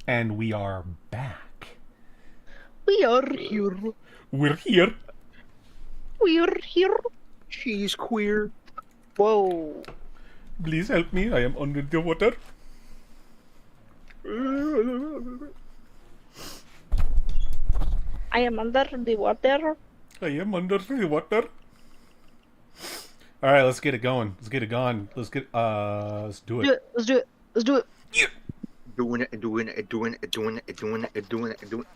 And we are back. We are here. We're here. We're here. She's queer. Whoa. Please help me. I am under the water. I am under the water. I am under the water. All right, let's get it going. Let's get it going. Let's do it. Let's do it. Let's do it. Yeah. Doing it. Doing it. Doing it. Doing it. Doing it. Doing it. Doing it.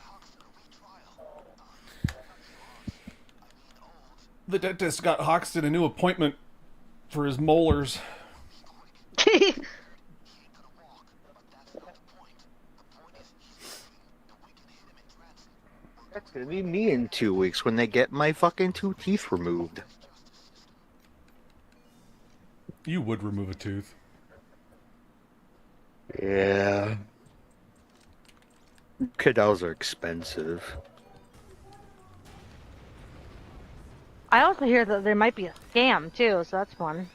The dentist got Hoxton a new appointment for his molars. That's gonna be me in 2 weeks when they get my fucking 2 teeth removed. You would remove a tooth. Yeah. Canals are expensive. I also hear that there might be a scam too, so that's fun.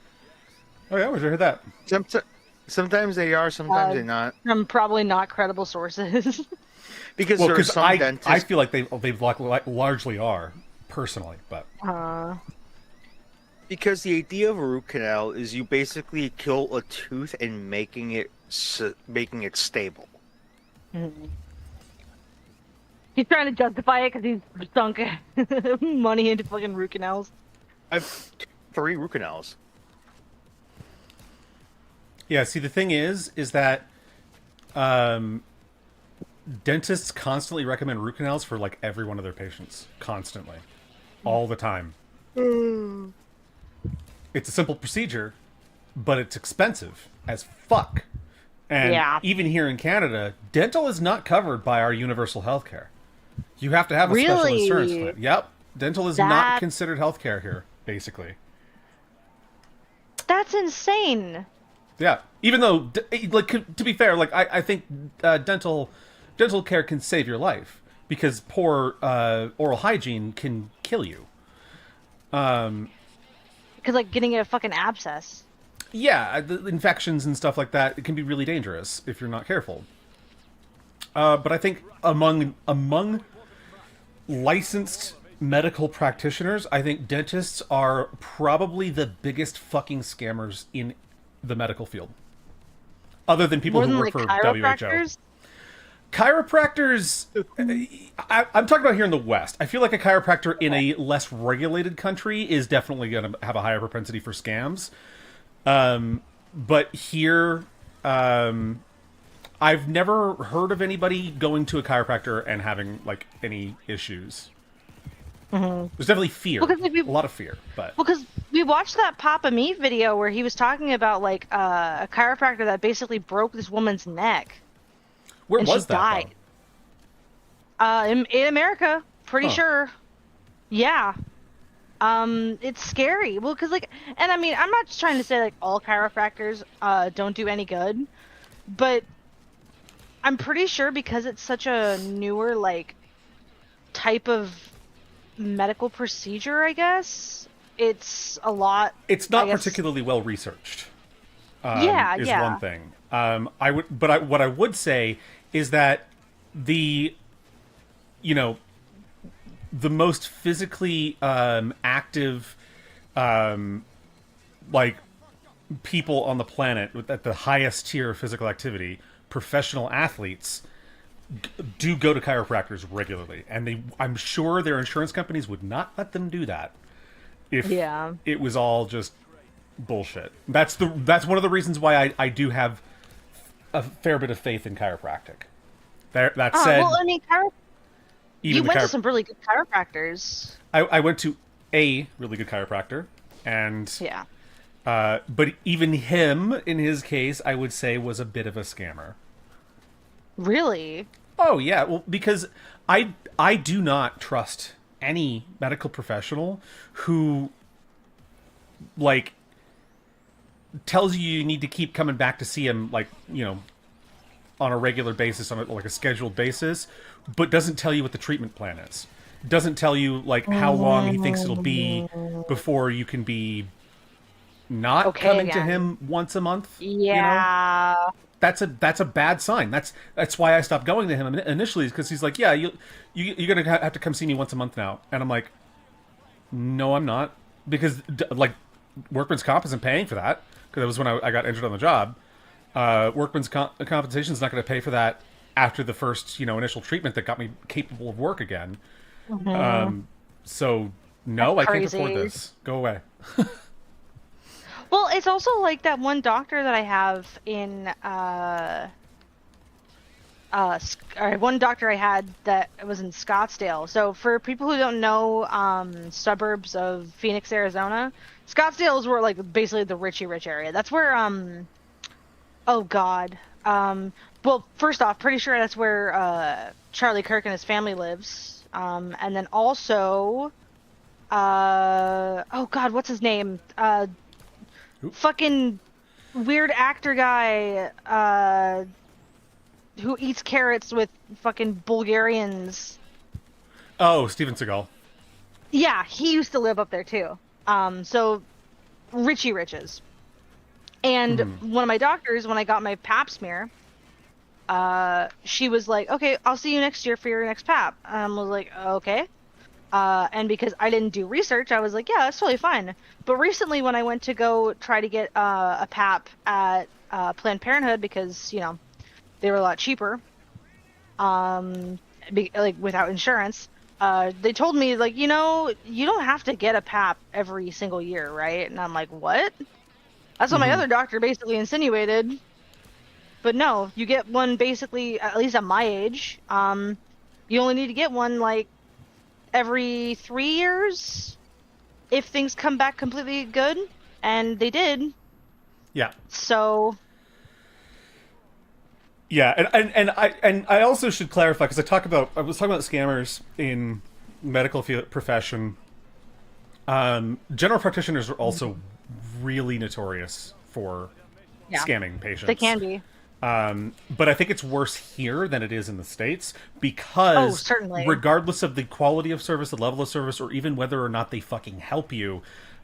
Oh yeah, where'd you hear that? Sometimes they are, sometimes they're not. From probably not credible sources. Because there are some dentists. I feel like they've largely are personally, but because the idea of a root canal is you basically kill a tooth and making it stable. Mm-hmm. He's trying to justify it because he's sunk money into fucking root canals. I've 3 root canals. yeah. See, the thing is that dentists constantly recommend root canals for like every one of their patients, constantly, all the time. It's a simple procedure, but it's expensive as fuck. And Yeah. even here in Canada, dental is not covered by our universal health care. You have to have a special Really? insurance plan. Yep. Dental is not That- considered healthcare here, basically. That's insane. Yeah. Even though, like, to be fair, like, I think dental care can save your life because poor oral hygiene can kill you. Because like getting a fucking abscess. Yeah, the infections and stuff like that, it can be really dangerous if you're not careful. But I think among licensed medical practitioners, I think dentists are probably the biggest fucking scammers in the medical field. Other than people More who than work like for WHO. chiropractors. Chiropractors, I'm talking about here in the West. I feel like a chiropractor in a less regulated country is definitely going to have a higher propensity for scams. But here, I've never heard of anybody going to a chiropractor and having like any issues. Mm-hmm. There's definitely fear, Because if you- a lot of fear. But Because we watched that Papa Me video where he was talking about like a chiropractor that basically broke this woman's neck. where and was she that? died. Though? In America, pretty Huh. sure. Yeah. It's scary. Well, because like, and I mean, I'm not just trying to say like all chiropractors don't do any good, but I'm pretty sure because it's such a newer like type of medical procedure, I guess it's a lot. It's not I guess- particularly well researched. Yeah, is yeah. one thing. What I would say is that the most physically active, like people on the planet at the highest tier of physical activity, professional athletes, do go to chiropractors regularly, and I'm sure their insurance companies would not let them do that if Yeah. it was all just bullshit. That's one of the reasons why I do have a fair bit of faith in chiropractic. That said, Well, I mean, even you the went to some really good chiropractors. I went to a really good chiropractor, and Yeah. but even him, in his case, I would say was a bit of a scammer. Really? Oh yeah, well, because I do not trust any medical professional who like tells you need to keep coming back to see him, like, on a regular basis, on like a scheduled basis, but doesn't tell you what the treatment plan is. Doesn't tell you like how long he thinks it'll be before you can be not okay coming to again. him once a month, Yeah. that's a bad sign. That's why I stopped going to him initially, because he's like, yeah, you're gonna have to come see me once a month now, and I'm like, no, I'm not, because like workman's comp isn't paying for that, because it was when I got injured on the job. Workman's compensation is not going to pay for that after the first initial treatment that got me capable of work again. So no, I can't afford Crazy. this. Go away. Well, it's also like that one doctor that I have in or one doctor I had that was in Scottsdale. So for people who don't know, suburbs of Phoenix, Arizona, Scottsdale is where like basically the rich area. That's where oh God. Well, first off, pretty sure that's where Charlie Kirk and his family lives. And then also, oh God, what's his name? Fucking weird actor guy, who eats carrots with fucking Bulgarians. Oh, Steven Seagal. Yeah, he used to live up there too. So Richie Riches. And one of my doctors, when I got my pap smear, she was like, "Okay, I'll see you next year for your next pap." I was like, "Okay." And because I didn't do research, I was like, "Yeah, that's totally fine." But recently, when I went to go try to get a pap at Planned Parenthood, because they were a lot cheaper, like without insurance, they told me like, you don't have to get a pap every single year, right? And I'm like, what? That's what my other doctor basically insinuated. But no, you get one basically, at least at my age. You only need to get one like every 3 years if things come back completely good, and they did. Yeah. So Yeah, and I also should clarify, because I was talking about scammers in medical profession. General practitioners are also really notorious for scamming patients. they can be. But I think it's worse here than it is in the States, because certainly. regardless of the quality of service, the level of service, or even whether or not they fucking help you,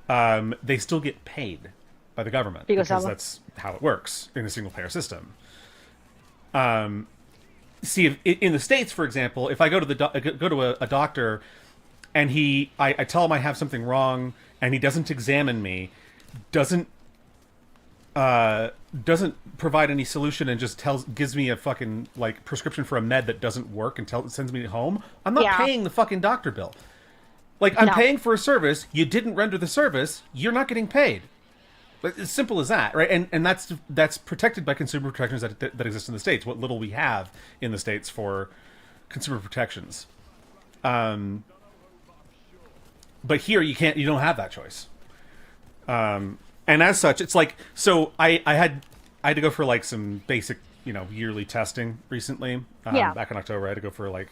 they still get paid by the government, because that's how it works in a single payer system. See, if, in the States, for example, if I go to a doctor and I tell him I have something wrong, and he doesn't examine me, doesn't provide any solution, and just gives me a fucking like prescription for a med that doesn't work and sends me home, I'm not paying the fucking doctor bill. Like, I'm paying for a service, you didn't render the service, you're not getting paid. As simple as that, right? And that's protected by consumer protections that exist in the States. What little we have in the States for consumer protections. But here you don't have that choice. And as such, it's like, so I had to go for like some basic, yearly testing recently. Back in October, I had to go for like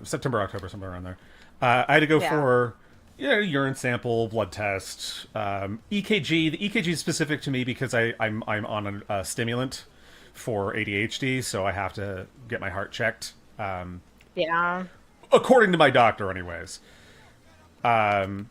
September, October, somewhere around there. I had to go for urine sample, blood test, EKG. The EKG is specific to me because I'm on a stimulant for ADHD, so I have to get my heart checked. According to my doctor, anyways. But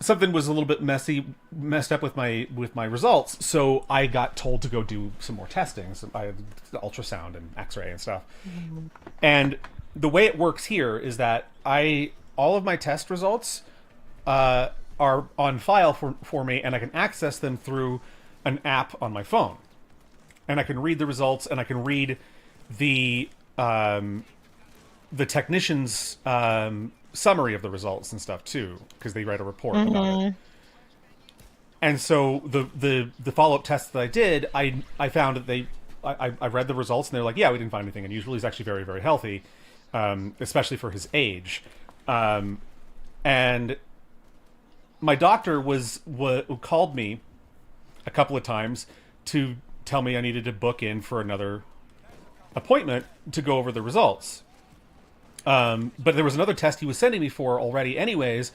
something was a little bit messed up with my results, so I got told to go do some more testing. So I had ultrasound and X-ray and stuff. And the way it works here is that all of my test results are on file for me, and I can access them through an app on my phone. And I can read the results, and I can read the technician's summary of the results and stuff too, because they write a report about it. And so the follow-up tests that I did, I found that I read the results, and they're like, yeah, we didn't find anything unusual. He's actually very, very healthy, especially for his age. And my doctor called me a couple of times to tell me I needed to book in for another appointment to go over the results. But there was another test he was sending me for already anyways,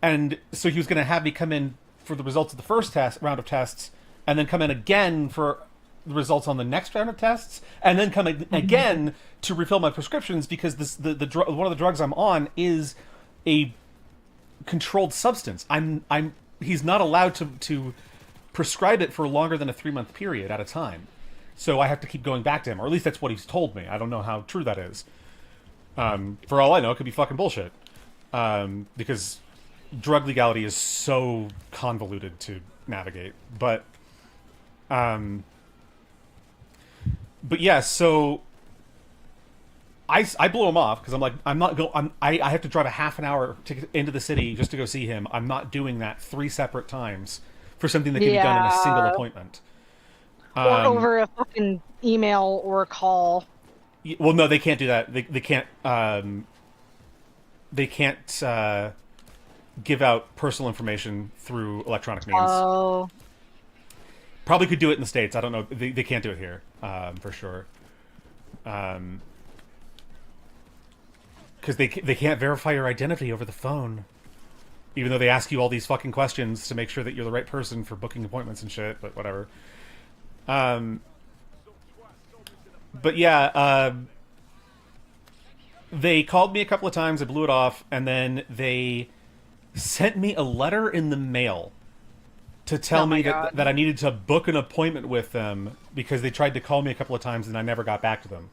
and so he was going to have me come in for the results of the first round of tests, and then come in again for the results on the next round of tests, and then come again to refill my prescriptions because one of the drugs I'm on is a controlled substance. He's not allowed to prescribe it for longer than a 3-month period at a time. So I have to keep going back to him, or at least that's what he's told me. I don't know how true that is. For all I know, it could be fucking bullshit. Because drug legality is so convoluted to navigate. But yeah, so I blow him off because I'm like, I have to drive a half an hour into the city just to go see him. I'm not doing that 3 separate times for something that can be done in a single appointment. Or over a fucking email or a call. Well, no, they can't do that. They can't. They can't give out personal information through electronic means. Oh. Probably could do it in the States. I don't know. They can't do it here, for sure. Because they can't verify your identity over the phone. Even though they ask you all these fucking questions to make sure that you're the right person for booking appointments and shit, but whatever. But yeah, they called me a couple of times, I blew it off, and then they sent me a letter in the mail to tell me that I needed to book an appointment with them because they tried to call me a couple of times and I never got back to them.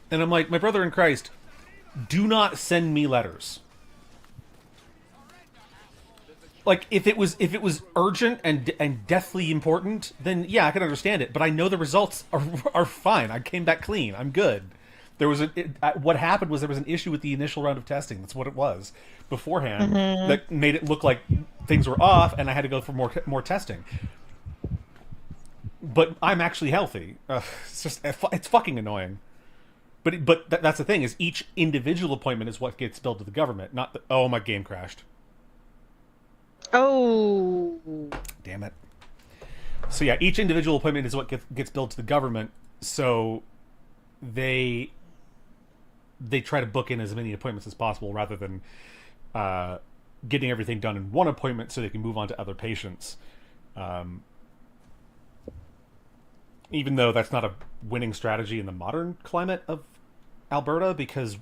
And I'm like, my brother in Christ, do not send me letters. Like, if it was urgent and deathly important, then yeah, I can understand it. But I know the results are fine. I came back clean. I'm good. There was what happened was there was an issue with the initial round of testing. That's what it was beforehand that made it look like things were off, and I had to go for more testing. But I'm actually healthy. It's fucking annoying. But that's the thing is each individual appointment is what gets billed to the government, not the, oh, my game crashed. Oh. Damn it. So yeah, each individual appointment is what gets billed to the government. So they try to book in as many appointments as possible rather than getting everything done in one appointment so they can move on to other patients. Even though that's not a winning strategy in the modern climate of Alberta because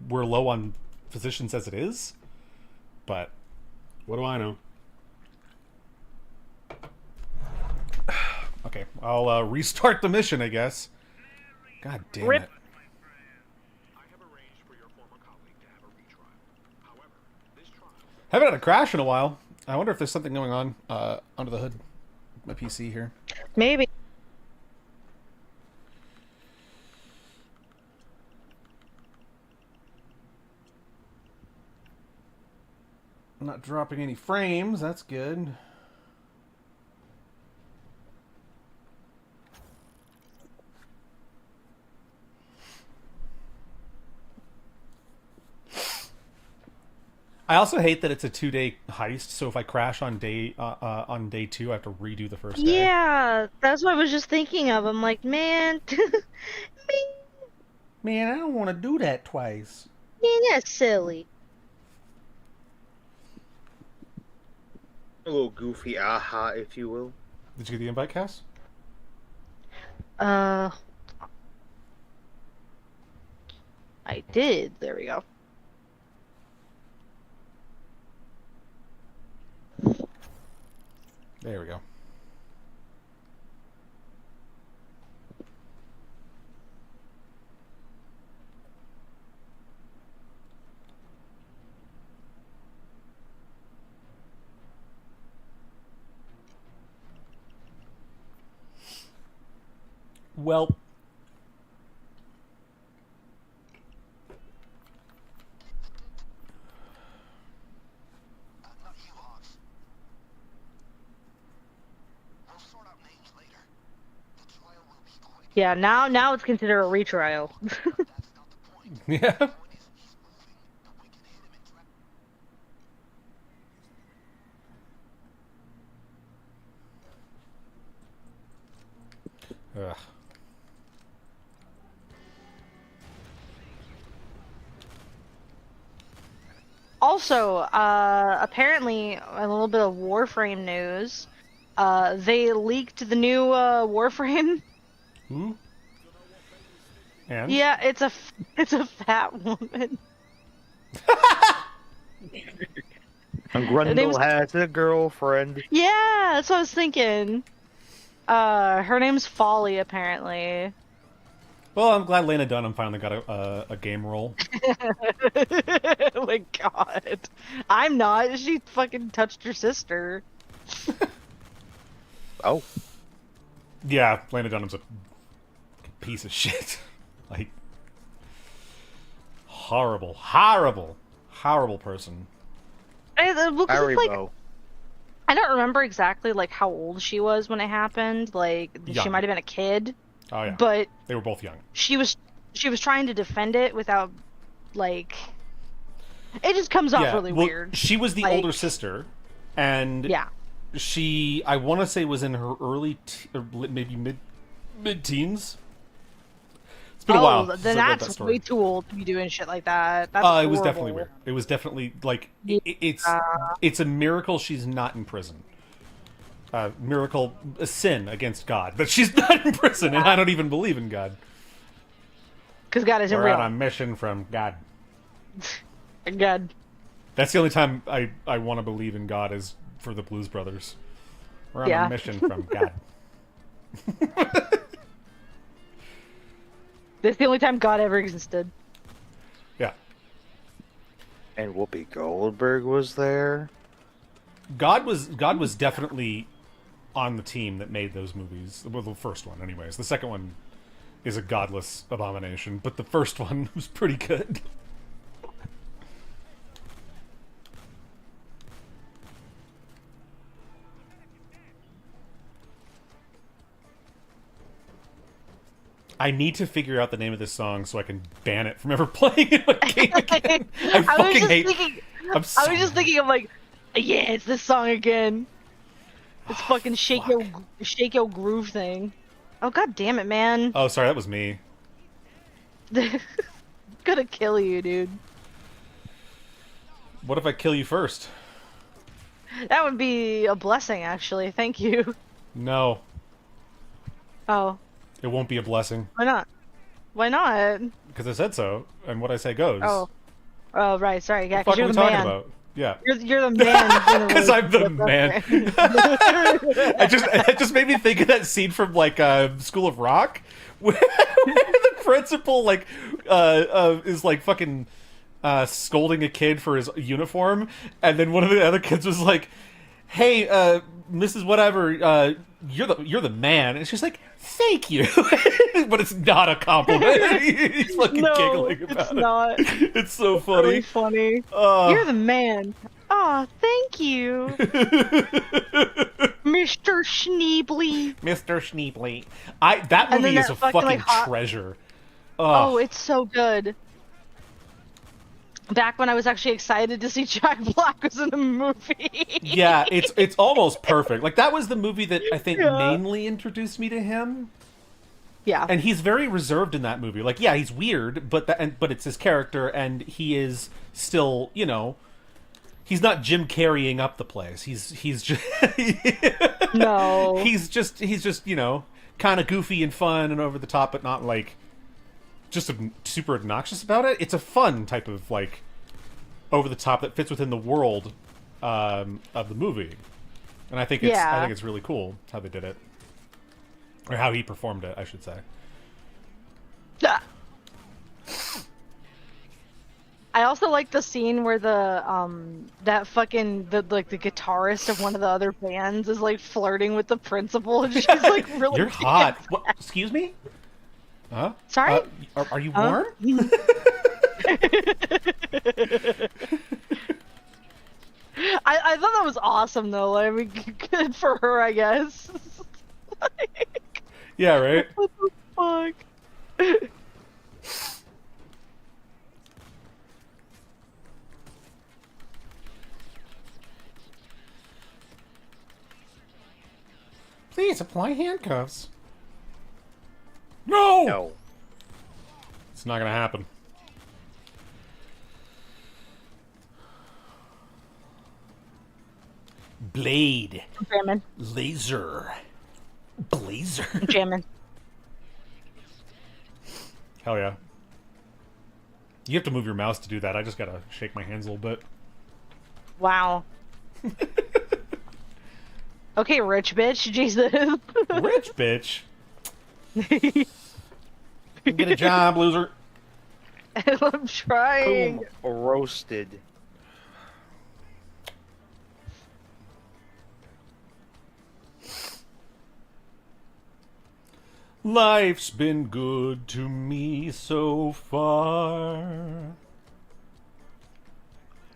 we're low on physicians as it is. But what do I know? Okay, I'll restart the mission, I guess. God damn Rip. it. Haven't had a crash in a while. I wonder if there's something going on under the hood of my PC here. Maybe. I'm not dropping any frames. That's good. I also hate that it's a 2-day heist. So if I crash on day 2, I have to redo the first day. Yeah, that's what I was just thinking of. I'm like, man, Man, I don't want to do that twice. man, that's silly. A little goofy aha, if you will. Did you get the invite, Cass? I did. There we go. There we go. Well, Yeah, now it's considered a retrial. yeah. Ugh. Also, apparently, a little bit of Warframe news. They leaked the new Warframe. Hmm? And? Yeah, it's a fat woman. And Her name's Grundle has a girlfriend. Yeah, that's what I was thinking. Her name's Folly, apparently. Well, I'm glad Lena Dunham finally got a game role. Oh my god. I'm not. She fucking touched her sister. Oh, Yeah, Lena Dunham's a piece of shit. Like, horrible, horrible, horrible person. Well, 'cause it's like, Haribo. I don't remember exactly like how old she was when it happened. Like she Young. might have been a kid, Oh yeah, but they were both young. she was trying to defend it without like it just comes off Yeah, really well, weird. she was the Like, older sister, and Yeah. she, I want to say, was in her early, or maybe mid-teens. It's been a while. Then since I read that that's story. way too old to be doing shit like that. That's It was definitely horrible. weird. It was definitely like it's Yeah. it's a miracle she's not in prison. Miracle, a sin against God that she's not in prison, and I don't even believe in God. Because God isn't We're real. on a mission from God. God. That's the only time I want to believe in God is for the Blues Brothers. We're on Yeah. a mission from God. That's the only time God ever existed. Yeah. And Whoopi Goldberg was there. God was definitely on the team that made those movies. Well, the first one, anyways. The second one is a godless abomination, but the first one was pretty good. I need to figure out the name of this song so I can ban it from ever playing it in a game again. I fucking hate. I was just thinking of like, yeah, it's this song again. It's fucking shake your groove thing. Oh god damn it, man! Oh, sorry, that was me. Gonna kill you, dude. What if I kill you first? That would be a blessing, actually. Thank you. No, Oh, it won't be a blessing why not? Why not? because I said so, and what I say goes. Oh, right. Sorry, yeah, What the fuck because you're are we the talking man. about? Yeah. You're the man. Because I'm the man. It just made me think of that scene from like School of Rock, where the principal like is like fucking scolding a kid for his uniform, and then one of the other kids was like, "Hey, Mrs. Whatever, you're the man," and she's like, "Thank you," but it's not a compliment. He's fucking No, giggling it's about not. it. It's so funny. Really funny. Uh, You're the man. Aw, thank you, Mr. Schneebly. Mr. Schneebly. That And then movie is that a fucking, fucking like, hot- treasure. Oh, it's so good. Back when I was actually excited to see Jack Black was in a movie. Yeah, it's almost perfect. Like that was the movie that I think Yeah. mainly introduced me to him. Yeah. And he's very reserved in that movie. Like, yeah, he's weird, but but it's his character, and he is still, he's not Jim Carreying up the place. He's just No. he's just kind of goofy and fun and over the top, but not like just super obnoxious about it. It's a fun type of like over the top that fits within the world of the movie, and I think it's really cool how they did it, or how he performed it, I should say. Ah. I also like the scene where the that fucking the guitarist of one of the other bands is like flirting with the principal, and she's like really. You're hot. What? Excuse me? Huh? Sorry? Are you warm? I thought that was awesome though. I mean, good for her, I guess. Yeah, right? What the fuck? Please apply handcuffs. No! No. It's not gonna happen. Blade. I'm jamming. Laser. Blazer. I'm jamming. Hell yeah. You have to move your mouse to do that. I just gotta shake my hands a little bit. Wow. Okay, rich bitch. Jesus. Rich bitch. Get a job, loser. I'm trying. Boom, roasted. Life's been good to me so far.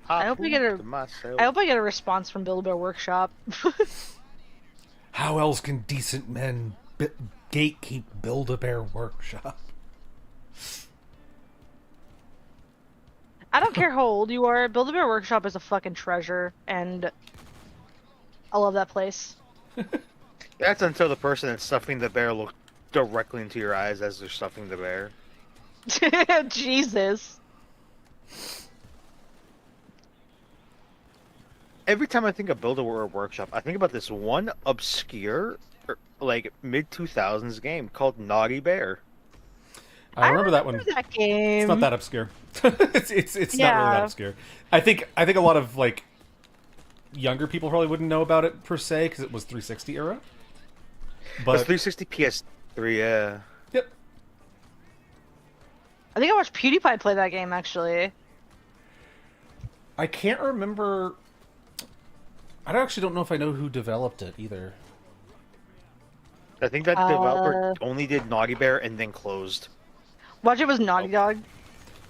I hope we get a. I hope I get a response from Build-A-Bear Workshop. How else can decent men gatekeep Build-A-Bear Workshop? I don't care how old you are. Build-A-Bear Workshop is a fucking treasure, and I love that place. That's until the person that's stuffing the bear looks directly into your eyes as they're stuffing the bear. Jesus. Every time I think of Build-A-Bear Workshop, I think about this one obscure, like mid-2000s game called Naughty Bear. I remember that one. That game. It's not that obscure. it's not really that obscure. I think a lot of like younger people probably wouldn't know about it per se because it was 360 era. But It's 360 PS3, yeah. Yep. I think I watched PewDiePie play that game, actually. I can't remember. I actually don't know if I know who developed it either. I think that developer only did Naughty Bear and then closed. Watch it was Naughty Dog.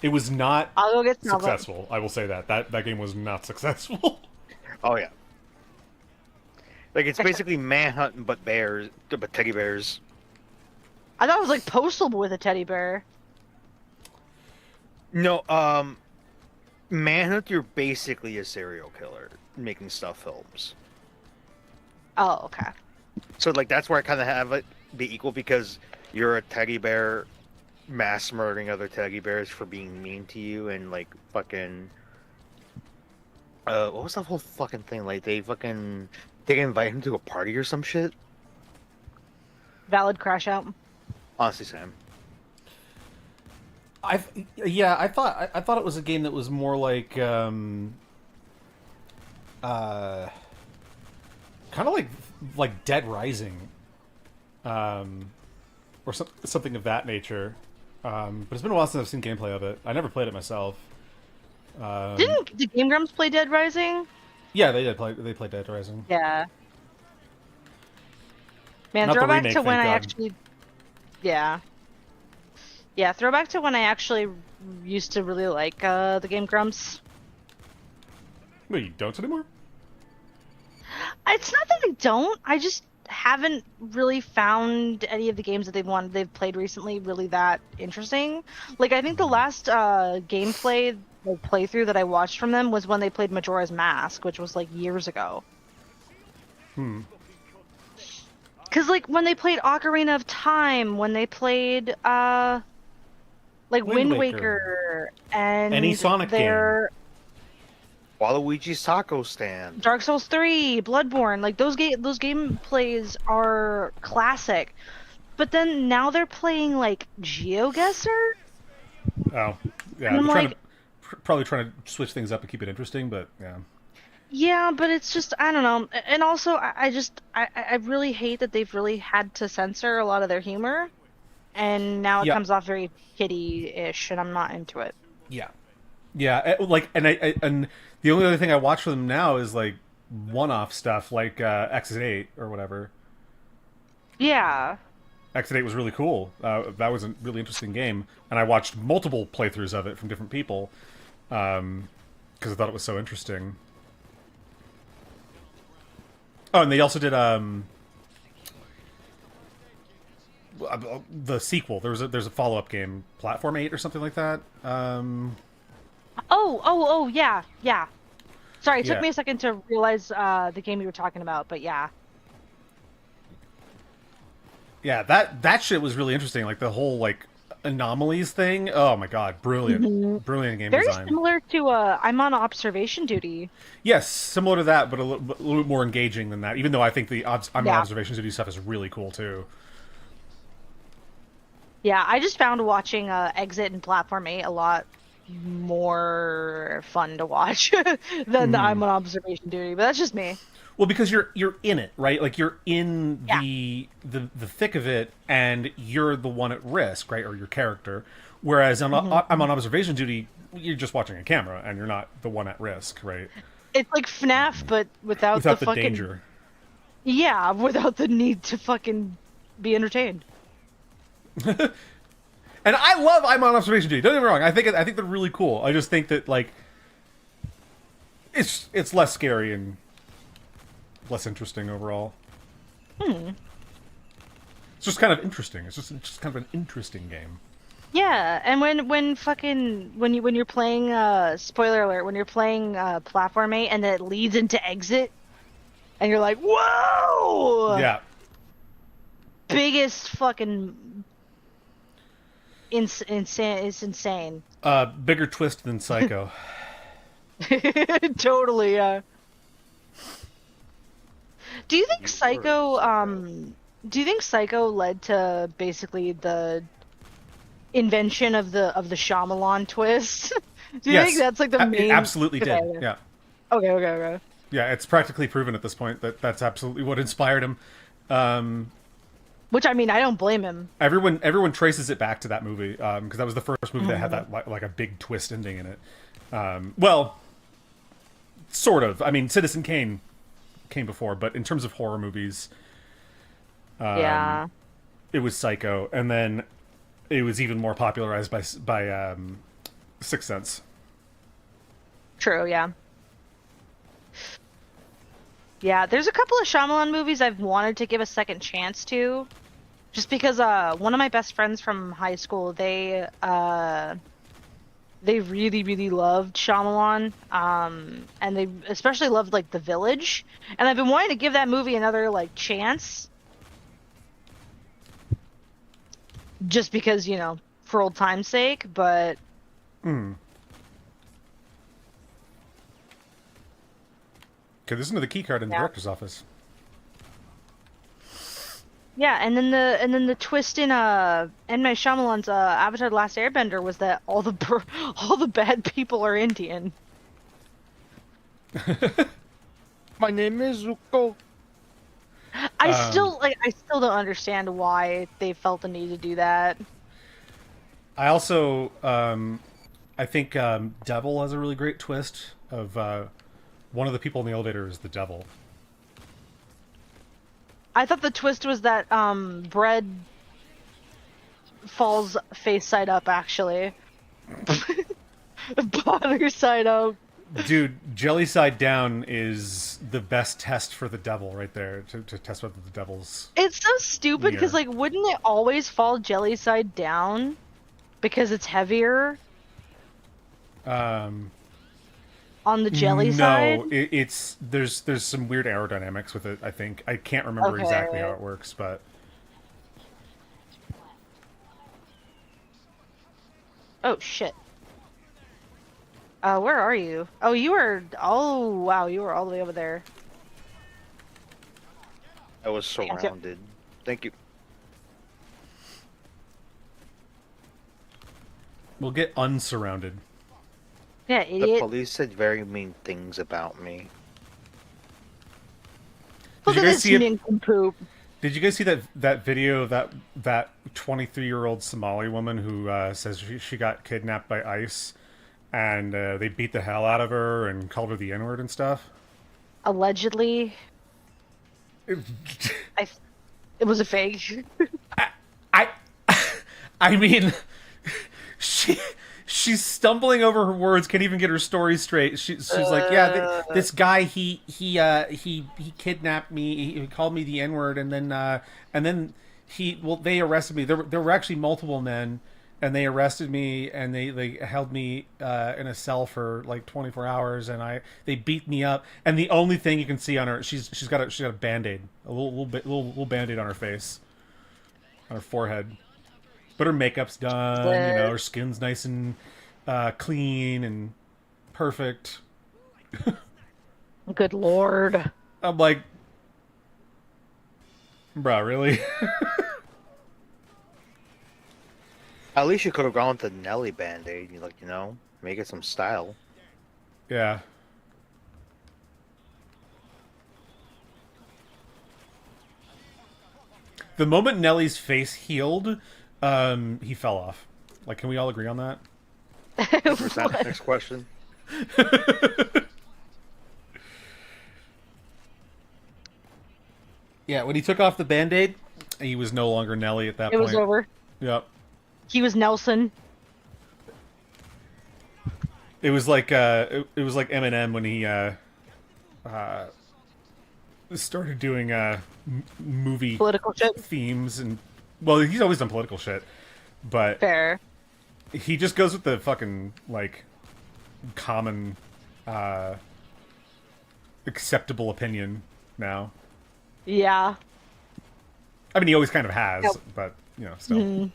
It was not I'll go get successful. I will say that game was not successful. Oh yeah. Like it's basically Manhunt but bears, but teddy bears. I thought it was like Postal with a teddy bear. No, Manhunt, you're basically a serial killer making stuff films. Oh, okay. So like that's where I kind of have it be equal because you're a teddy bear mass murdering other teddy bears for being mean to you and like fucking what was that whole fucking thing? Like they invite him to a party or some shit. Valid crash out. Honestly, Sam. I thought it was a game that was more like kind of like Dead Rising, or something of that nature. But it's been a while since I've seen gameplay of it. I never played it myself. Did Game Grumps play Dead Rising? Yeah, they did play. They played Dead Rising. Yeah. Man, Not the throwback remake, to when thank I God. actually. Yeah. Yeah, throwback to when I actually used to really like the Game Grumps. Wait, you don't anymore? It's not that I don't. I just haven't really found any of the games that they've played recently really that interesting. Like I think the last gameplay playthrough that I watched from them was when they played Majora's Mask, which was like years ago. Cause like when they played Ocarina of Time, when they played like Wind Waker and Any Sonic game. Waluigi's Taco Stand. Dark Souls 3, Bloodborne, like those gameplays are classic. But then now they're playing like GeoGuessr? Oh, yeah. And I'm They're probably trying to switch things up and keep it interesting, but yeah. Yeah, but it's just I don't know. And also I really hate that they've really had to censor a lot of their humor. And now it comes off very kiddie-ish and I'm not into it. Yeah. Yeah, like and the only other thing I watch for them now is like one-off stuff like Exit 8 or whatever. Yeah. Exit 8 was really cool. That was a really interesting game, and I watched multiple playthroughs of it from different people because I thought it was so interesting. Oh, and they also did the sequel. There's a follow-up game, Platform 8 or something like that. Oh, yeah. Sorry, it took Yeah. me a second to realize the game you were talking about, but yeah. Yeah, that shit was really interesting. Like the whole like anomalies thing. Oh my god, brilliant, Mhm. brilliant game Very design. similar to I'm on observation duty. Yes, similar to that, but a little bit more engaging than that. Even though I think I'm on Yeah. observation duty stuff is really cool too. Yeah, I just found watching Exit and Platform 8 a lot more fun to watch than the I'm on observation duty, but that's just me. Well, because you're in it, right? Like you're in Yeah. the thick of it, and you're the one at risk, right? Or your character. Whereas Mhm. I'm on observation duty. You're just watching a camera, and you're not the one at risk, right? It's like FNAF, but without the Without the fucking danger. yeah, without the need to fucking be entertained. And I love I'm on observation duty. Don't get me wrong. I think they're really cool. I just think that like it's less scary and less interesting overall. It's just kind of interesting. It's just kind of an interesting game. Yeah, and when fucking when you're playing spoiler alert, when you're playing Platform 8 and then it leads into Exit and you're like, "Whoa!" Yeah. Biggest fucking insane, it's insane. Bigger twist than Psycho. Totally, yeah. Do you think Psycho do you think Psycho led to basically the invention of the Shyamalan twist? Do you Yes. think that's like the It main absolutely did. Okay. Yeah. Okay. Yeah, it's practically proven at this point that that's absolutely what inspired him. Which I mean, I don't blame him. Everyone traces it back to that movie because that was the first movie that had that like a big twist ending in it. Well, sort of. I mean, Citizen Kane came before, but in terms of horror movies, Yeah. it was Psycho, and then it was even more popularized by Sixth Sense. True, yeah. Yeah, there's a couple of Shyamalan movies I've wanted to give a second chance to. Just because one of my best friends from high school, they really, really loved Shyamalan. And they especially loved like The Village. And I've been wanting to give that movie another like chance. Just because, you know, for old time's sake, but Okay, listen to the key card in the Yeah. director's office. yeah, and then the twist in M. Night Shyamalan's Avatar: The Last Airbender was that all the all the bad people are Indian. My name is Zuko. I still don't understand why they felt the need to do that. I also I think Devil has a really great twist of one of the people in the elevator is the devil. I thought the twist was that bread falls face side up actually. Bottom side up. Dude, jelly side down is the best test for the devil right there to test whether the devil's. It's so stupid because Weird. like wouldn't it always fall jelly side down because it's heavier Um, on the jelly side? no, it's there's some weird aerodynamics with it. I think I can't remember Okay. exactly how it works, but Oh shit. Where are you? Oh, you were. Oh wow, you were all the way over there. I was surrounded. Thank you. we'll get unsurrounded. Yeah, The idiot. police said very mean things about me. Look Did at you guys this see it? nincompoop. Did you guys see that video of that 23-year-old Somali woman who says she got kidnapped by ICE and they beat the hell out of her and called her the N-word and stuff? Allegedly, it was a fake. I I mean, she's stumbling over her words, can't even get her story straight. She's like, yeah, this guy he kidnapped me. He called me the N-word, and then they arrested me. There were actually multiple men, and they arrested me, and they held me in a cell for like 24 hours, and they beat me up. And the only thing you can see on her, she's got a Band-Aid, a little Band-Aid on her face, on her forehead. But her makeup's done, you know, her skin's nice and clean and perfect. Good lord. I'm like, bruh, really? At least you could have gone with the Nelly Band-Aid. Like, make it some style. Yeah. The moment Nellie's face healed, he fell off. Like, can we all agree on that? Next question. Yeah, when he took off the Band-Aid, he was no longer Nelly at that It point. was over. Yep. He was Nelson. It was like Eminem when he started doing movie Political shit. themes, and well, he's always done political shit, but Fair. he just goes with the fucking like common acceptable opinion now. Yeah. I mean, he always kind of has, Yep. but still. Mm-hmm.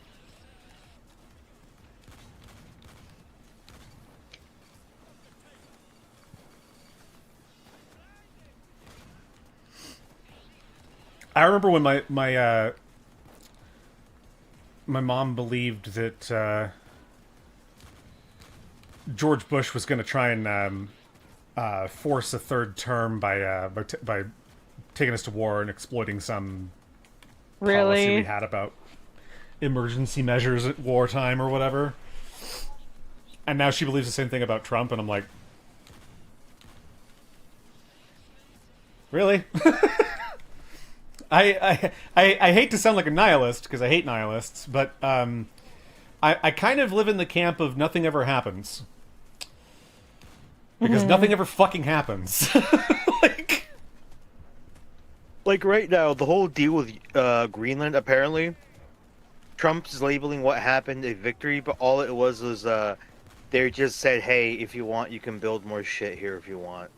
I remember when my mom believed that George Bush was going to try and force a third term by taking us to war and exploiting some policy we Really? had about emergency measures at wartime or whatever. And now she believes the same thing about Trump, and I'm like, really? I hate to sound like a nihilist, because I hate nihilists, but I kind of live in the camp of nothing ever happens. Because nothing ever fucking happens. Like right now, the whole deal with Greenland, apparently, Trump's labeling what happened a victory, but all it was they just said, hey, if you want, you can build more shit here if you want.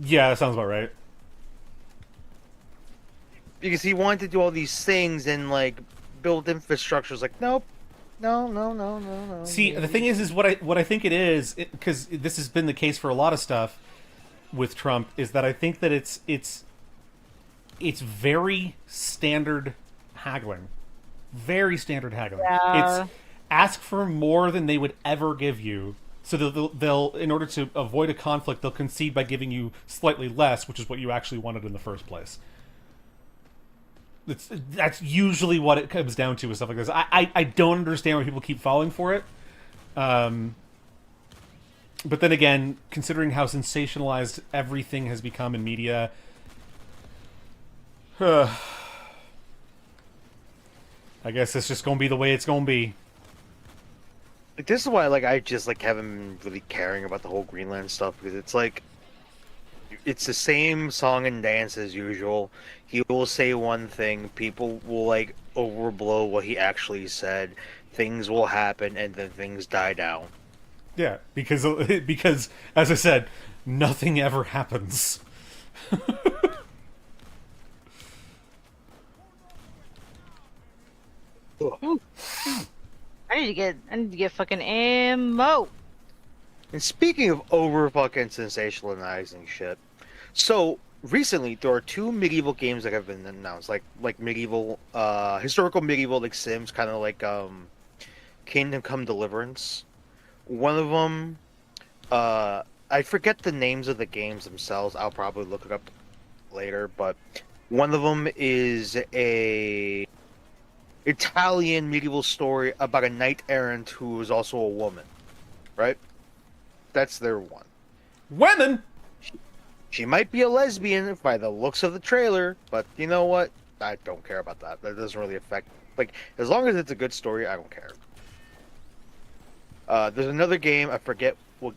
Yeah, that sounds about right. Because he wanted to do all these things and, like, build infrastructures. Like, nope. No. See, the thing is what I think it is, because this has been the case for a lot of stuff with Trump, is that I think that it's very standard haggling. Very standard haggling. Yeah. It's ask for more than they would ever give you. So they'll, in order to avoid a conflict, they'll concede by giving you slightly less, which is what you actually wanted in the first place. That's usually what it comes down to with stuff like this. I don't understand why people keep falling for it. But then again, considering how sensationalized everything has become in media, I guess it's just gonna be the way it's gonna be. Like, this is why, like, I just, like, haven't been really caring about the whole Greenland stuff, because it's like, it's the same song and dance as usual. He will say one thing, people will, like, overblow what he actually said, things will happen, and then things die down. Yeah, because as I said, nothing ever happens. I need to get fucking ammo. And speaking of over fucking sensationalizing shit, so recently there are two medieval games that have been announced, like medieval, historical medieval, like Sims, kind of like Kingdom Come Deliverance. One of them, I forget the names of the games themselves. I'll probably look it up later, but one of them is a Italian medieval story about a knight errant who is also a woman, right? That's their one. Women. She might be a lesbian by the looks of the trailer, but you know what? I don't care about that. That doesn't really affect. Like, as long as it's a good story, I don't care. There's another game, I forget what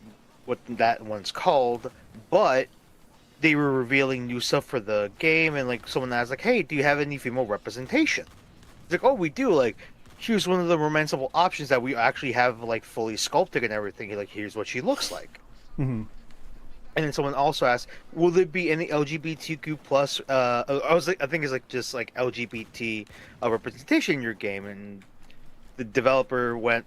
that one's called, but they were revealing new stuff for the game, and like someone asked, like, "Hey, do you have any female representation?" It's like, "Oh, we do." Like, here's one of the romanceable options that we actually have like fully sculpted and everything. Like, here's what she looks like. Mm-hmm. And then someone also asked, "Will there be any LGBTQ plus?" I think it's like just like LGBT representation in your game, and the developer went,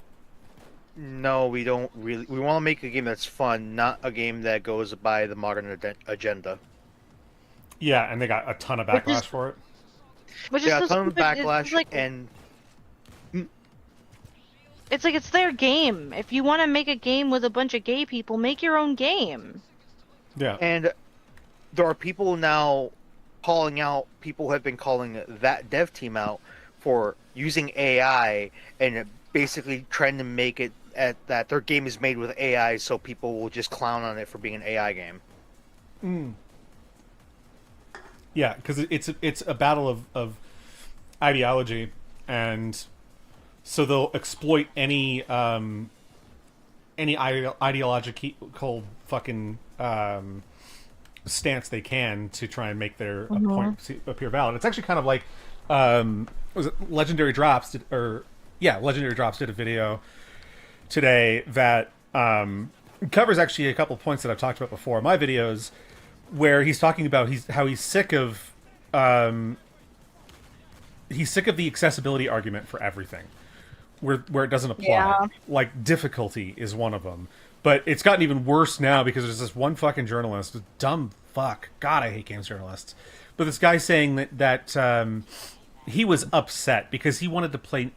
"No, we don't really. We want to make a game that's fun, not a game that goes by the modern agenda." Yeah, and they got a ton of backlash for it. Which Yeah, is a so ton of stupid. backlash, It's like, and it's like it's their game. If you want to make a game with a bunch of gay people, make your own game. Yeah. and there are people now calling out. People have been calling that dev team out for using AI and basically trying to make it that their game is made with AI, so people will just clown on it for being an AI game. Yeah, because it's a battle of ideology, and so they'll exploit any ideological fucking stance they can to try and make their point appear valid. It's actually kind of like was it Legendary Drops Legendary Drops did a video today that covers actually a couple of points that I've talked about before in my videos, where he's talking about how he's sick of the accessibility argument for everything, where it doesn't apply. Yeah. Like difficulty is one of them, but it's gotten even worse now because there's this one fucking journalist, this dumb fuck. God, I hate games journalists. But this guy saying that he was upset because he wanted to play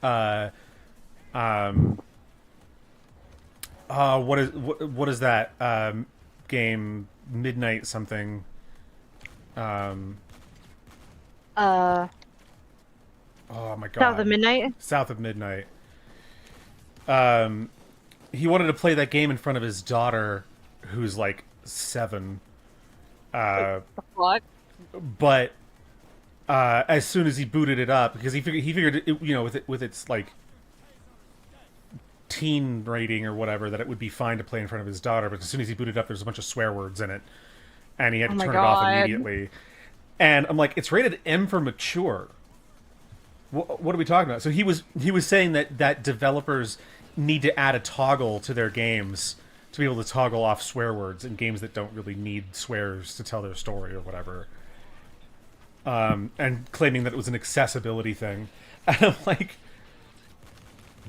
what is that game, Midnight something. Oh my god. South of Midnight. South of Midnight. He wanted to play that game in front of his daughter, who's like 7. What? But as soon as he booted it up, because he figured it, with its like teen rating or whatever, that it would be fine to play in front of his daughter. But as soon as he booted up, there's a bunch of swear words in it, and he had to turn it off immediately. And I'm like, it's rated M for mature. What are we talking about? So he was saying that developers need to add a toggle to their games to be able to toggle off swear words in games that don't really need swears to tell their story or whatever. And claiming that it was an accessibility thing. And I'm like,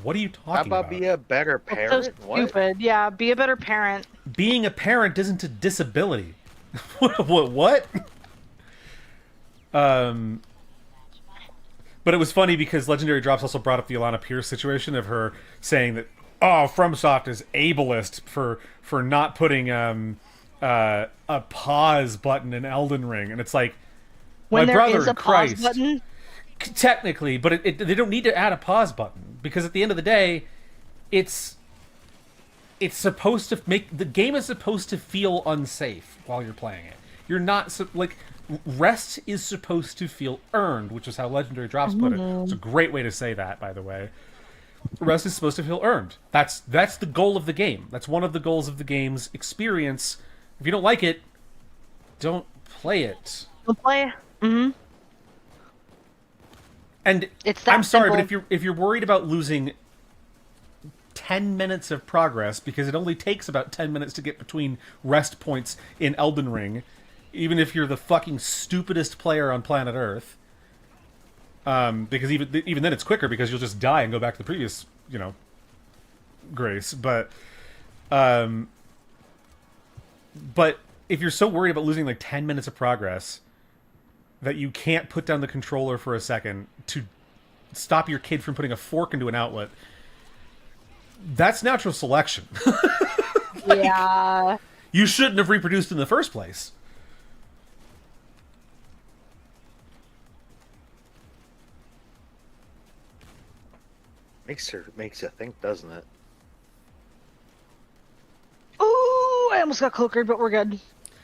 what are you talking How about? about be a better parent? So stupid. Yeah, be a better parent. Being a parent isn't a disability. What? But it was funny because Legendary Drops also brought up the Alana Pierce situation of her saying that, FromSoft is ableist for not putting a pause button in Elden Ring, and it's like, When my there brother is a in pause Christ, button. technically, but they don't need to add a pause button, because at the end of the day, it's supposed to make the game is supposed to feel unsafe while you're playing it. You're not rest is supposed to feel earned, which is how Legendary Drops put it. It's a great way to say that, by the way. Rest is supposed to feel earned. That's the goal of the game. That's one of the goals of the game's experience. If you don't like it, don't play it. Don't play. Mm-hmm. And It's that I'm sorry, simple. but if you're worried about losing 10 minutes of progress, because it only takes about 10 minutes to get between rest points in Elden Ring, even if you're the fucking stupidest player on planet Earth, because even then it's quicker, because you'll just die and go back to the previous, grace. But if you're so worried about losing like 10 minutes of progress that you can't put down the controller for a second to stop your kid from putting a fork into an outlet, that's natural selection. Yeah. You shouldn't have reproduced in the first place. Makes you think, doesn't it? Ooh, I almost got cloakered, but we're good.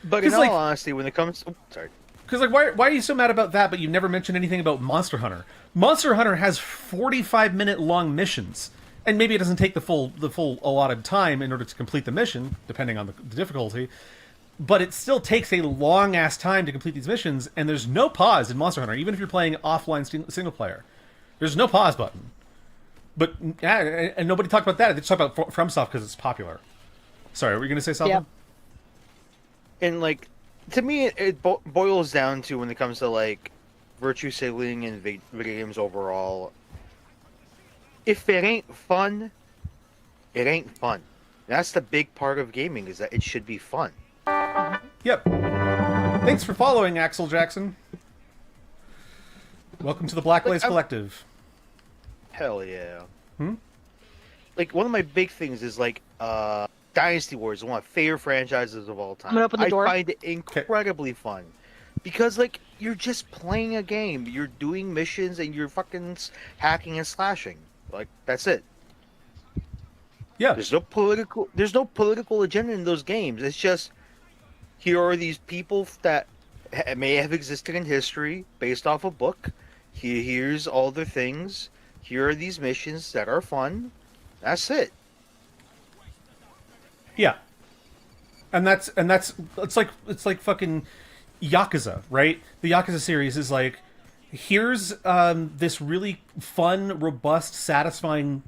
But in 'Cause, all like- honesty, when it comes, sorry. Because, like, why are you so mad about that, but you never mentioned anything about Monster Hunter? Monster Hunter has 45-minute long missions. And maybe it doesn't take the full allotted time in order to complete the mission, depending on the difficulty. But it still takes a long-ass time to complete these missions, and there's no pause in Monster Hunter, even if you're playing offline single player. There's no pause button. But, and nobody talked about that. They just talked about FromSoft because it's popular. Sorry, were you going to say something? Yep. And like, to me, it boils down to when it comes to like virtue signaling and video games overall. If it ain't fun, it ain't fun. That's the big part of gaming is that it should be fun. Yep. Thanks for following, Axel Jackson. Welcome to the Black Lace Collective. Hell yeah. Hmm? Like one of my big things is like Dynasty Wars, one of my favorite franchises of all time. I'm gonna open the door. I find it incredibly fun. Because like you're just playing a game. You're doing missions and you're fucking hacking and slashing. Like that's it. Yeah. There's no political agenda in those games. It's just here are these people that may have existed in history based off a book. Here's all the things. Here are these missions that are fun. That's it. Yeah. And that's it's like fucking Yakuza, right? The Yakuza series is like, here's this really fun, robust, satisfying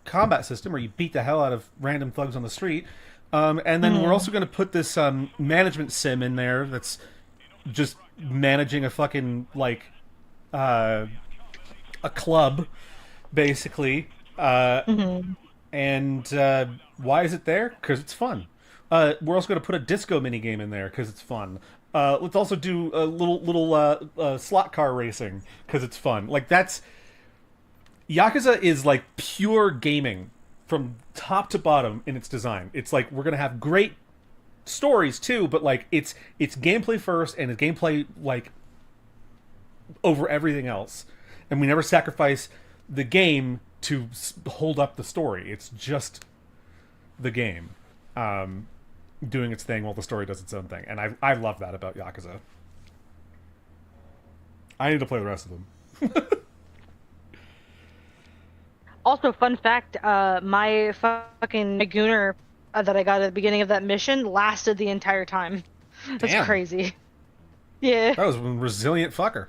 combat system where you beat the hell out of random thugs on the street. And then we're also going to put this management sim in there that's just managing a fucking, like, a club, basically. And why is it there? Because it's fun. We're also going to put a disco minigame in there because it's fun. Let's also do a little slot car racing because it's fun. Like, that's... Yakuza is, like, pure gaming from top to bottom in its design. It's like, we're going to have great stories, too, but, like, it's gameplay first, and it's gameplay, like, over everything else. And we never sacrifice the game to hold up the story. It's just the game doing its thing while the story does its own thing. And I love that about Yakuza. I need to play the rest of them. Also, fun fact, my fucking Gooner that I got at the beginning of that mission lasted the entire time. That's Damn. crazy. Yeah. That was a resilient fucker.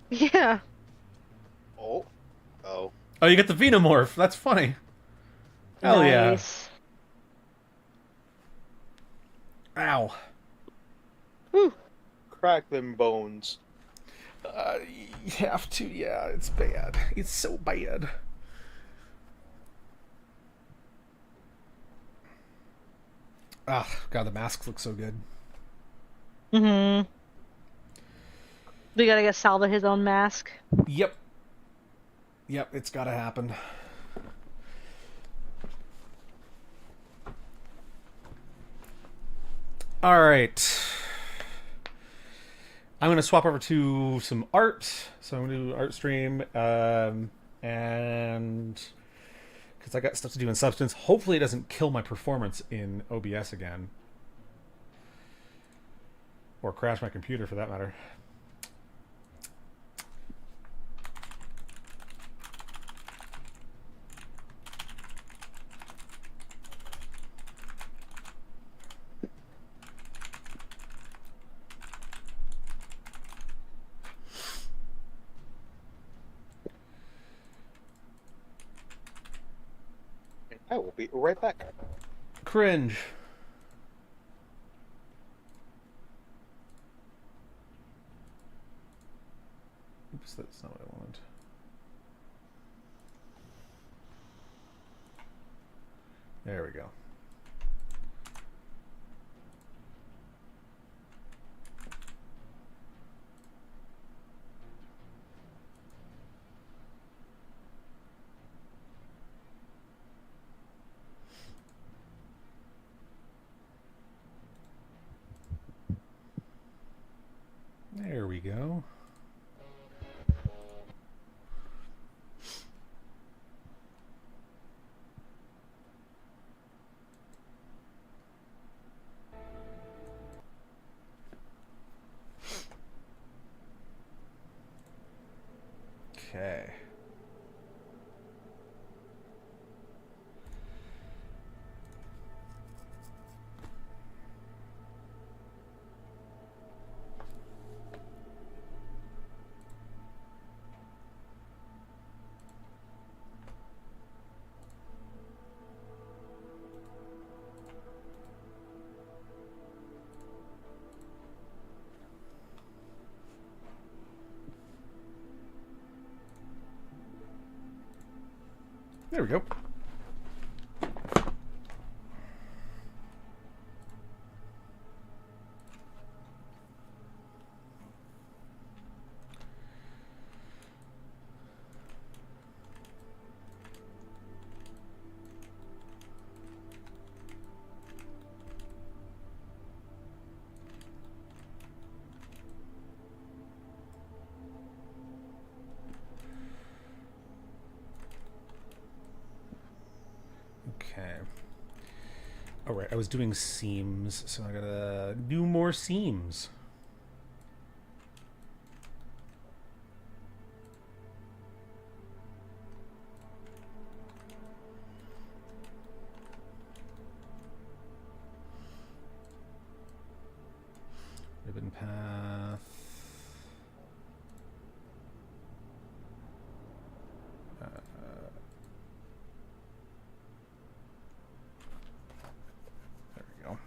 Yeah. Oh. Oh, you get the Venomorph. That's funny. Hell Nice. yeah. Ow. Whew. Crack them bones. You have to, yeah. It's bad. It's so bad. Ah, God, the masks look so good. Mm-hmm. We gotta get Salva his own mask. Yep. Yep, it's gotta happen. Alright. I'm going to swap over to some art. So I'm going to do art stream. And... because I got stuff to do in Substance. Hopefully it doesn't kill my performance in OBS again. Or crash my computer, for that matter. I will be right back. Cringe. Oops, that's not what I wanted. There we go. There we go. Okay. There we go. Okay. All right, I was doing seams, so I gotta do more seams. Ribbon path. There we go.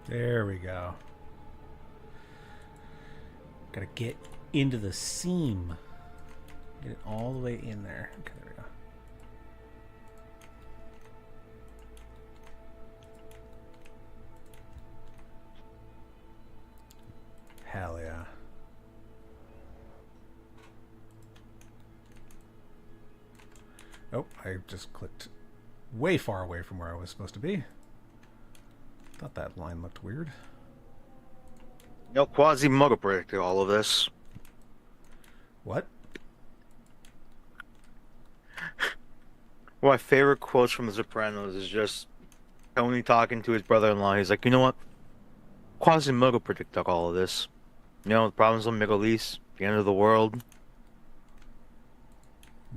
There we go. Gotta get into the seam. Get it all the way in there. Okay, there we go. Hell yeah. Oh, I just clicked way far away from where I was supposed to be. Thought that line looked weird. No, Quasimodo predicted all of this. What? One of my favorite quotes from The Sopranos is just Tony talking to his brother-in-law. He's like, you know what? Quasimodo predicted all of this. You know, the problems in the Middle East, the end of the world.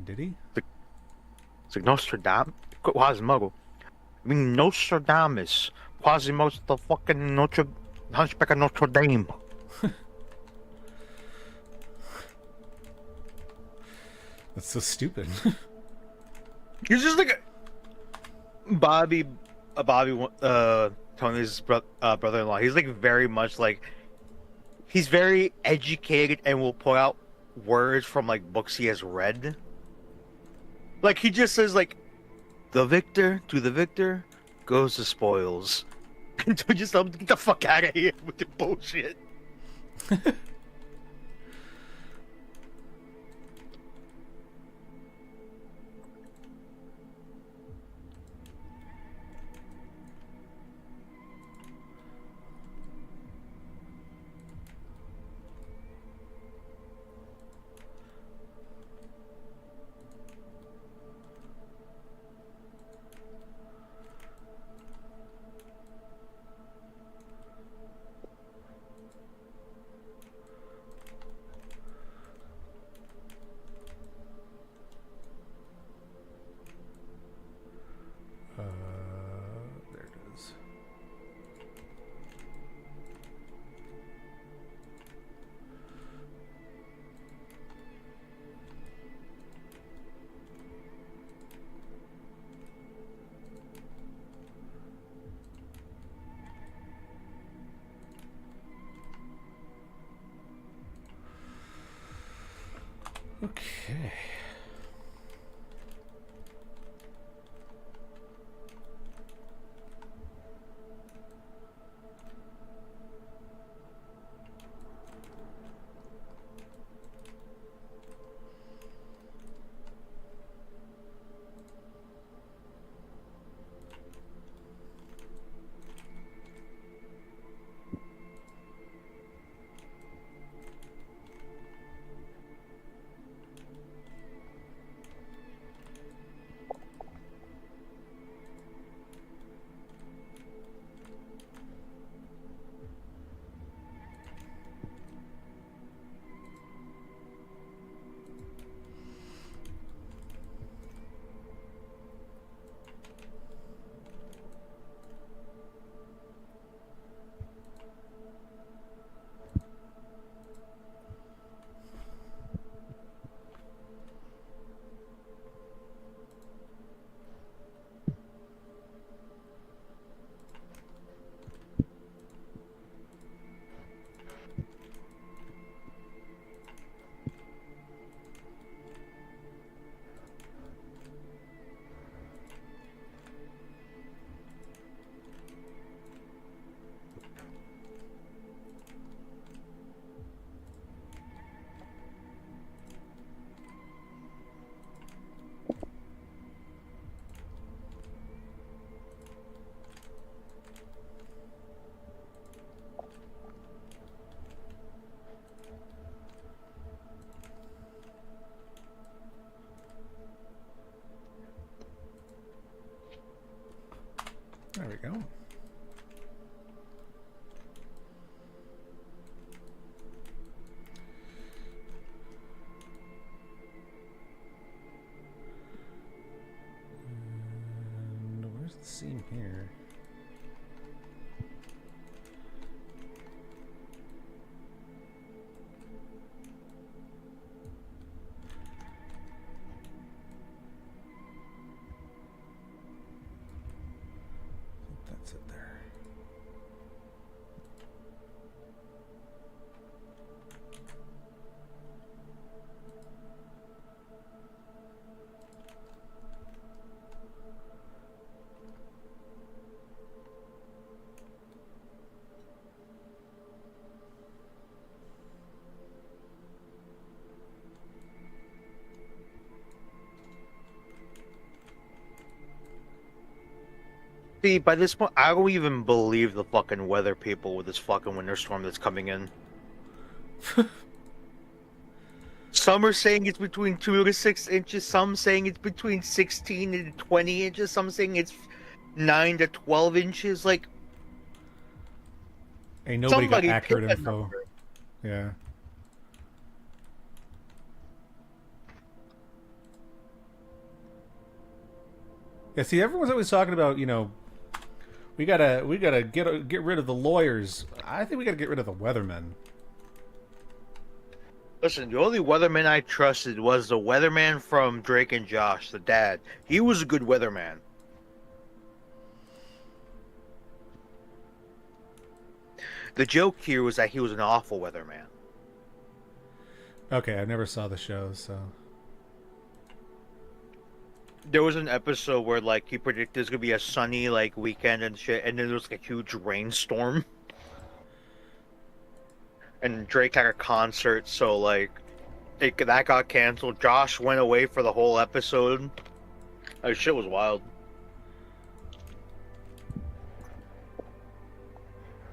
Did he? It's like Nostradamus. Quasimodo. I mean, Nostradamus. Quasimodo's the fucking Hunchback of Notre Dame. That's so stupid. He's just like Bobby, Tony's brother-in-law. He's like very much like, he's very educated and will pull out words from like books he has read. Like he just says like, the victor goes the spoils. And so just tell him to get the fuck out of here with the bullshit. Okay. There we go. And where's the scene here? That's it there. See, by this point, I don't even believe the fucking weather people with this fucking winter storm that's coming in. Some are saying it's between 2 to 6 inches. Some saying it's between 16 and 20 inches. Some saying it's 9 to 12 inches. Like, Ain't nobody got somebody accurate pick a info. number. Yeah. Yeah, see, everyone's always talking about, you know, we gotta get rid of the lawyers. I think we gotta get rid of the weathermen. Listen, the only weatherman I trusted was the weatherman from Drake and Josh, the dad. He was a good weatherman. The joke here was that he was an awful weatherman. Okay, I never saw the show, so There was an episode where, like, he predicted there's gonna be a sunny, like, weekend and shit, and then there was like a huge rainstorm. And Drake had a concert, so like that got canceled. Josh went away for the whole episode. That shit was wild.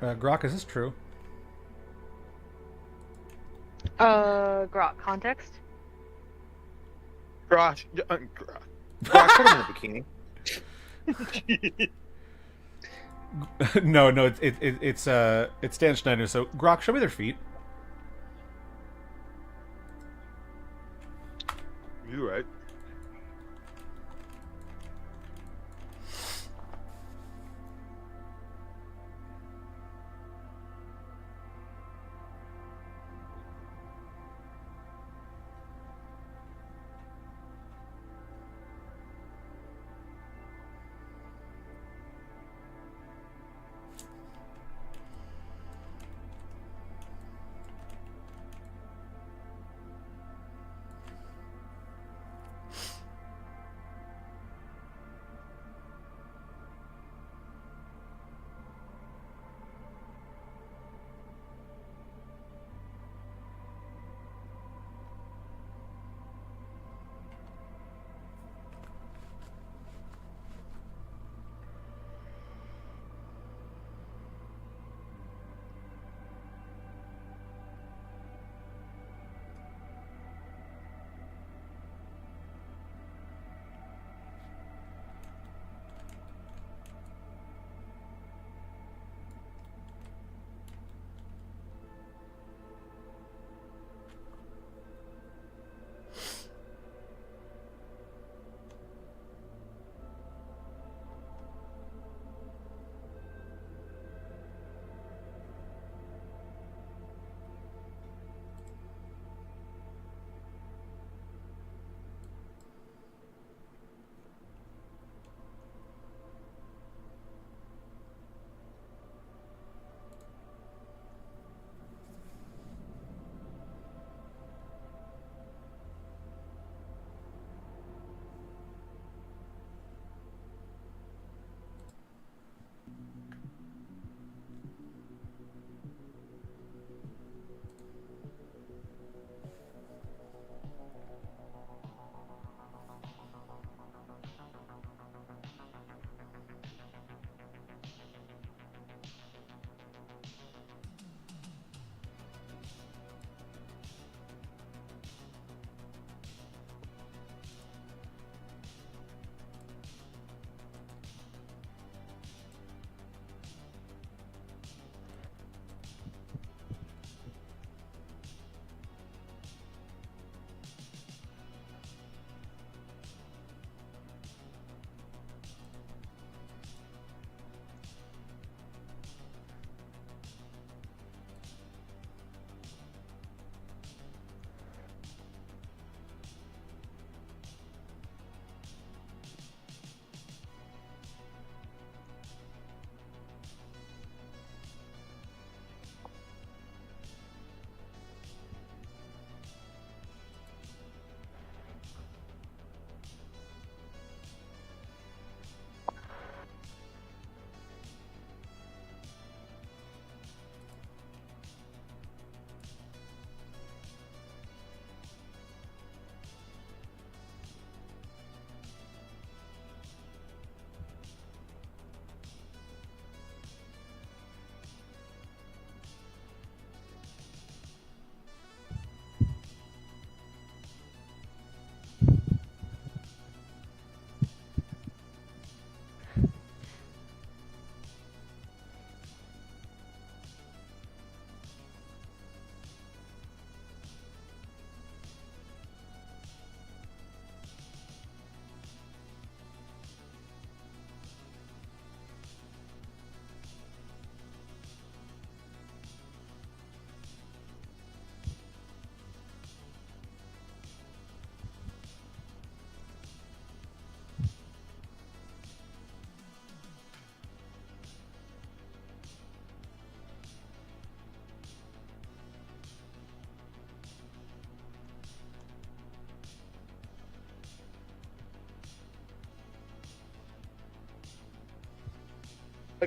Grok, is this true? Grok, context? Josh, Grok, put him in a bikini. No, it's Dan Schneider. So Grok, show me their feet. You right.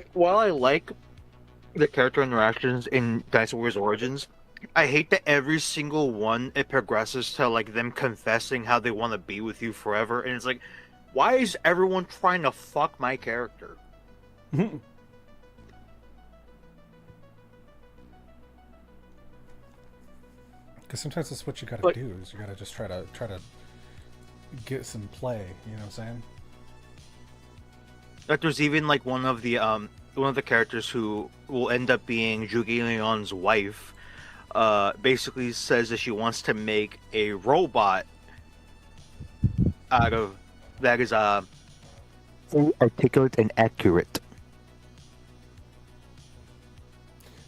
Like, while I like the character interactions in Dynasty Warriors Origins, I hate that every single one it progresses to like them confessing how they want to be with you forever, and it's like, why is everyone trying to fuck my character? Because sometimes that's what you gotta Like, do, is you gotta just try to get some play, you know what I'm saying? like there's even like one of the characters who will end up being Zhuge Liang's wife, basically says that she wants to make a robot out of that is very articulate and accurate.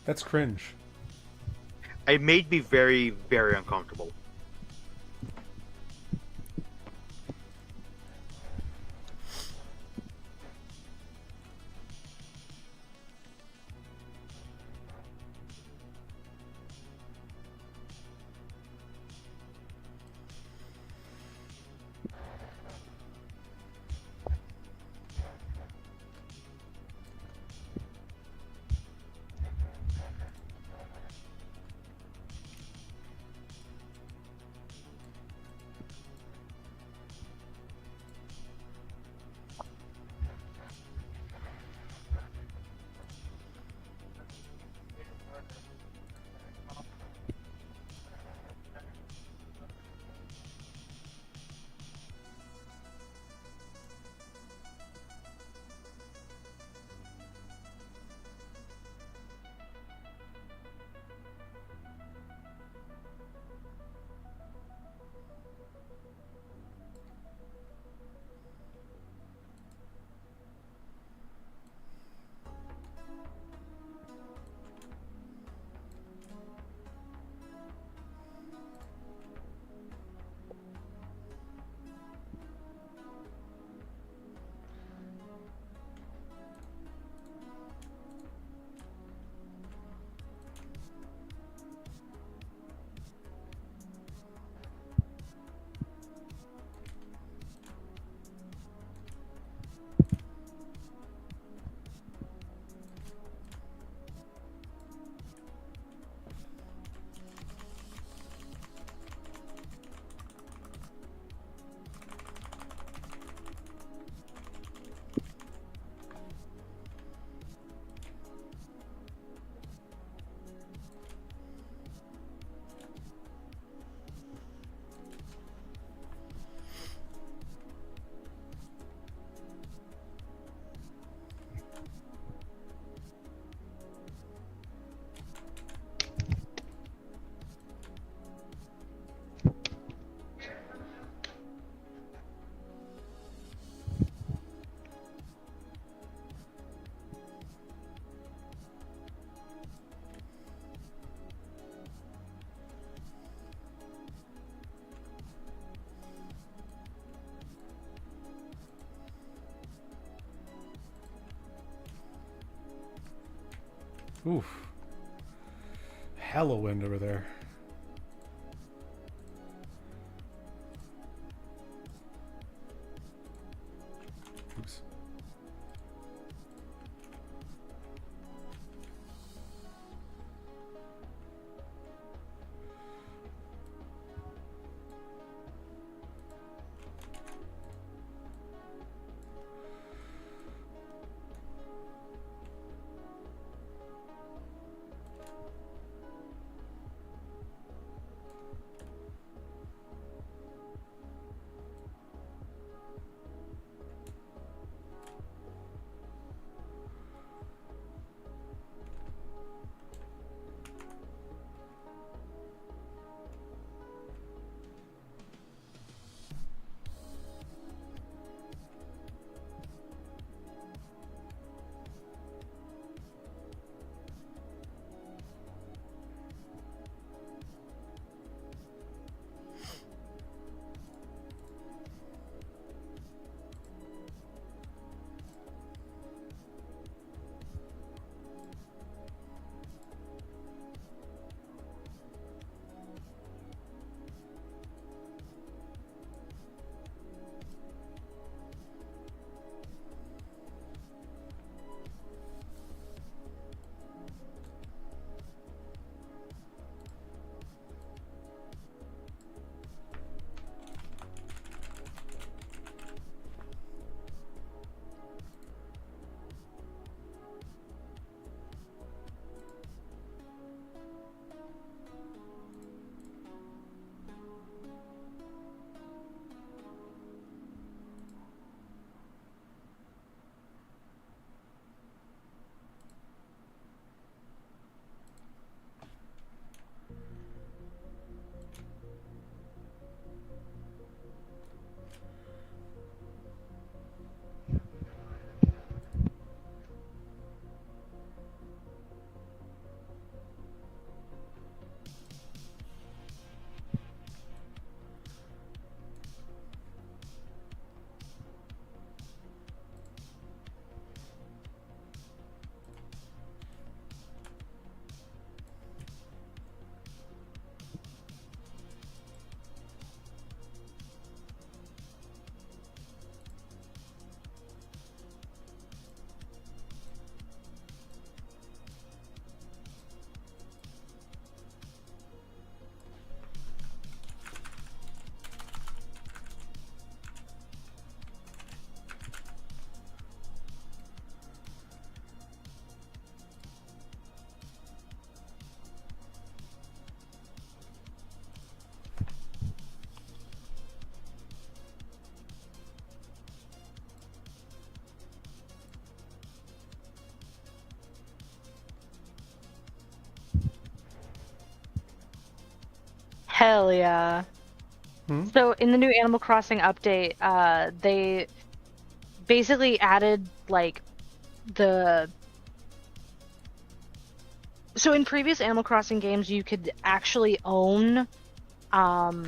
That's cringe. It made me very, very uncomfortable. Oof. Hella wind over there. Oops. Hell yeah. Hmm? So in the new Animal Crossing update, they basically added like the so in previous Animal Crossing games you could actually own um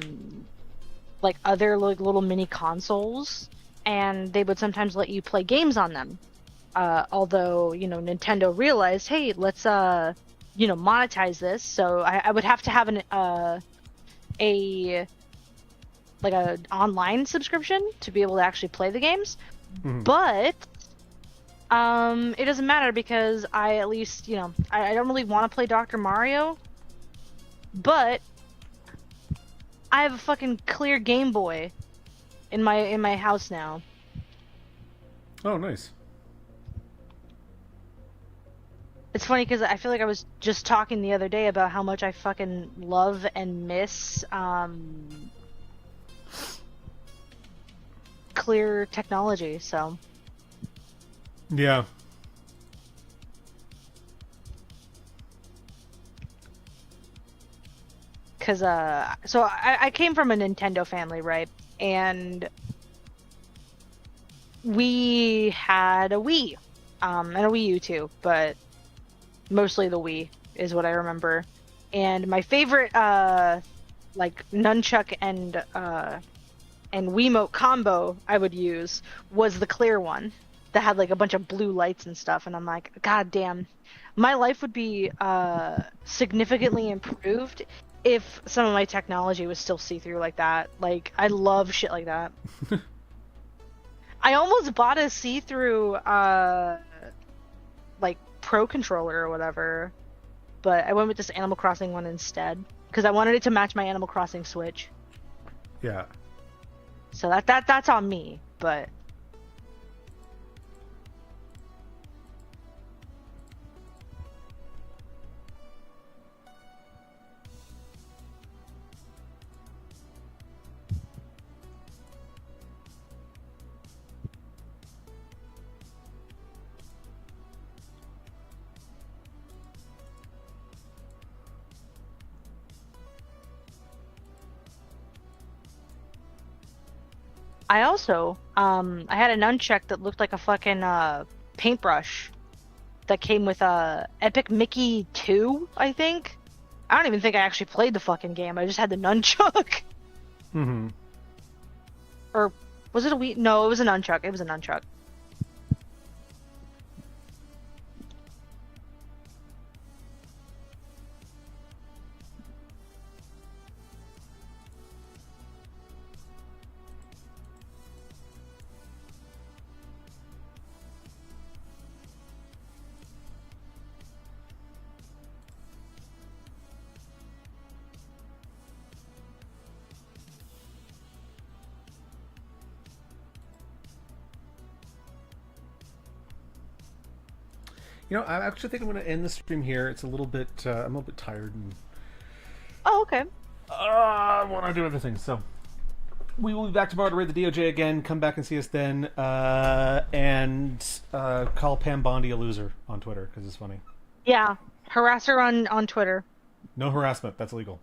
like other like little mini consoles, and they would sometimes let you play games on them. Although, Nintendo realized, hey, let's monetize this. So I would have to have a like a online subscription to be able to actually play the games. Mhm. But it doesn't matter because I at least, I don't really want to play Dr. Mario, but I have a fucking clear Game Boy in my house now. Oh, nice. It's funny because I feel like I was just talking the other day about how much I fucking love and miss clear technology. So Yeah. because so I came from a Nintendo family, right? And we had a Wii, and a Wii U too, but mostly the Wii is what I remember. And my favorite like nunchuck and Wiimote combo I would use was the clear one that had like a bunch of blue lights and stuff, and I'm like, God damn, my life would be significantly improved if some of my technology was still see-through like that. Like, I love shit like that. I almost bought a see-through like Pro controller or whatever, but I went with this Animal Crossing one instead because I wanted it to match my Animal Crossing Switch. Yeah. So that's on me, but I also I had a nunchuck that looked like a fucking paintbrush that came with Epic Mickey 2, I think. I don't even think I actually played the fucking game. I just had the nunchuck. Mm-hmm. Or was it a Wii? No, it was a nunchuck. It was a nunchuck. I actually think I'm going to end the stream here. It's a little bit. I'm a little bit tired, and Oh, okay. I want to do other things. So we will be back tomorrow to raid the DOJ again. Come back and see us then, and call Pam Bondi a loser on Twitter because it's funny. Yeah, harass her on Twitter. No harassment. That's illegal.